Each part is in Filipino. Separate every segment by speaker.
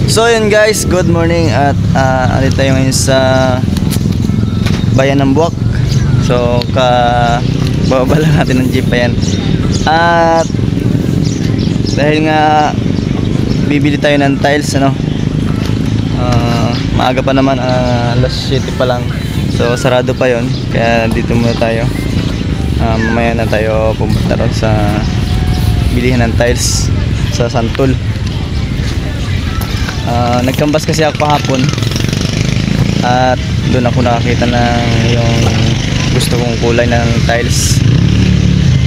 Speaker 1: So yun guys, good morning at alit tayo ngayon sa bayan ng Buwak. So bababa lang natin ng jeep pa yan. At dahil nga bibili tayo ng tiles, ano, maaga pa naman, alas 7 pa lang. So sarado pa yon, kaya dito muna tayo. Mamaya na tayo pumunta ron sa bilihan ng tiles sa Santol. Nagkambas kasi ako kahapon at doon ako nakakita ng yung gusto kong kulay ng tiles,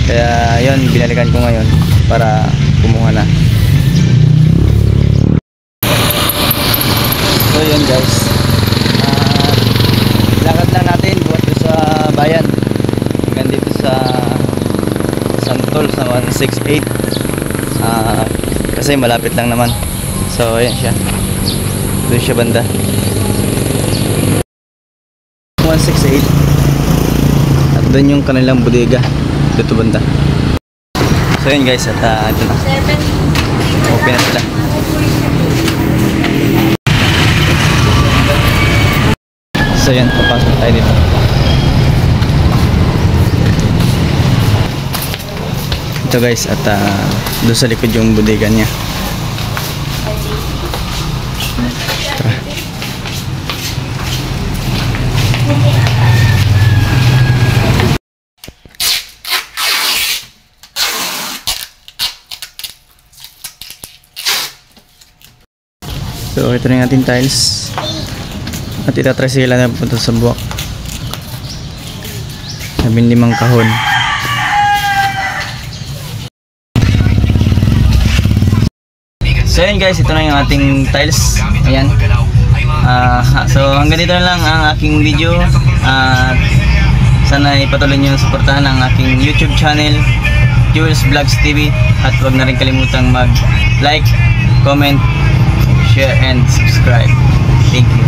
Speaker 1: kaya yun, binalikan ko ngayon para kumuha na. So yun guys, lakad lang natin buhat sa bayan hanggang dito sa Santol sa 168, kasi malapit lang naman. So ayan siya, doon siya banda 168 at doon yung kanilang bodega dito banda. So yun guys, at ito na, open na sila. So yan, papasok tayo dito. Ito guys, at doon sa likod yung bodega niya. So ito na yung ating tiles at itatry sila na punta sa Buwak. 15 kahon. So yun guys, ito na yung ating tiles. Ayan. So hanggang dito na lang ang aking video. Sana ipatuloy nyo suportahan ang aking YouTube channel, Jules Vlogs TV, at huwag na rin kalimutang mag like, comment, share and subscribe. Thank you.